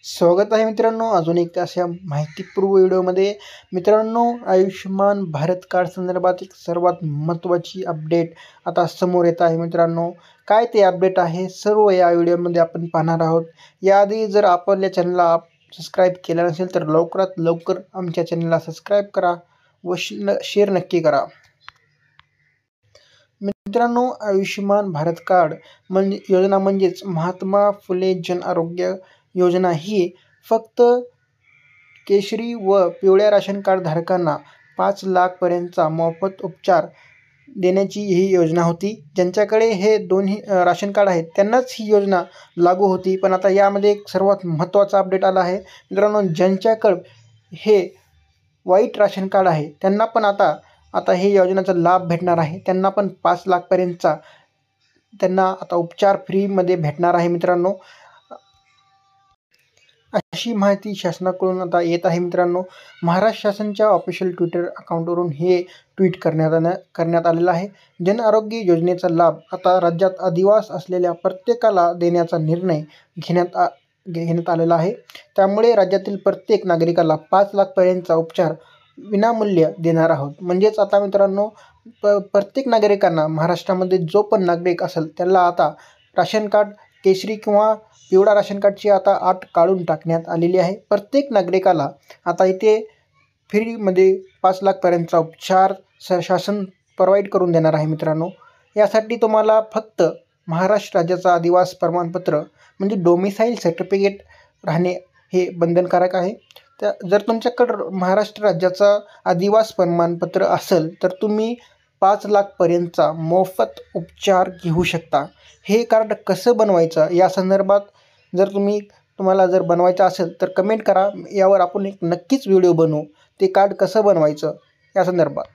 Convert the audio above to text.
स्वागत आहे मित्रांनो अजून एक अशा माहितीपूर्ण व्हिडिओमध्ये। मित्रांनो, आयुष्यमान भारत कार्ड संदर्भात एक सर्वात महत्त्वाची अपडेट आता समोर येत आहे। मित्रांनो, काय ते अपडेट आहे सर्व या व्हिडिओमध्ये आपण पाहणार आहोत। याआधी जर आपल्या चॅनलला सबस्क्राईब केलं नसेल तर लवकरात लवकर आमच्या चॅनलला सबस्क्राईब करा व शेअर नक्की करा। मित्रांनो, आयुष्यमान भारत कार्ड योजना म्हणजेच महात्मा फुले जन आरोग्य योजना ही फक्त केशरी व पिवळ्या राशन कार्ड धारकांना 5 लाखपर्यंतचा मोफत उपचार देण्याची ही योजना होती। ज्यांच्याकडे हे दोन्ही राशन कार्ड आहेत त्यांनाच ही योजना लागू होती। पण आता यामध्ये एक सर्वात महत्त्वाचा अपडेट आला आहे मित्रांनो, ज्यांच्याकडे हे व्हाईट राशन कार्ड आहे त्यांना पण आता हे योजनेचा लाभ भेटणार आहे। त्यांना पण 5 लाखपर्यंतचा त्यांना आता उपचार फ्रीमध्ये भेटणार आहे। मित्रांनो, अशी माहिती शासनाकडून आता येत आहे। मित्रांनो, महाराष्ट्र शासनाच्या ऑफिशियल ट्विटर अकाउंटवरून हे ट्विट करण्यात आलेलं आहे। जन आरोग्य योजनेचा लाभ आता राज्यात अधिवास असलेल्या प्रत्येकाला देण्याचा निर्णय घेण्यात आलेला आहे। त्यामुळे राज्यातील प्रत्येक नागरिकाला 5 लाखपर्यंतचा उपचार विनामूल्य देणार आहोत। म्हणजेच आता मित्रांनो, प्रत्येक नागरिकांना महाराष्ट्रामध्ये जो पण नागरिक असेल त्याला आता राशन कार्ड केशरी किंवा पिवळा राशन कार्डची आता अट काढून टाकण्यात आलेली आहे। प्रत्येक नागरिकाला आता इथे फ्रीमध्ये 5 लाखपर्यंतचा उपचार शासन प्रोव्हाइड करून देणार आहे। मित्रांनो, यासाठी तुम्हाला फक्त महाराष्ट्र राज्याचा अधिवास प्रमाणपत्र म्हणजे डोमिसाईल सर्टिफिकेट राहणे हे बंधनकारक आहे। जर तुमच्याकडं महाराष्ट्र राज्याचा अधिवास प्रमाणपत्र असेल तर तुम्ही 5 लाखपर्यंतचा मोफत उपचार घेऊ शकता। हे कार्ड कसं बनवायचं या संदर्भात जर तुम्हाला जर बनवायचं असेल तर कमेंट करा, यावर आपण एक नक्कीच व्हिडिओ बनवू ते कार्ड कसं बनवायचं या संदर्भात।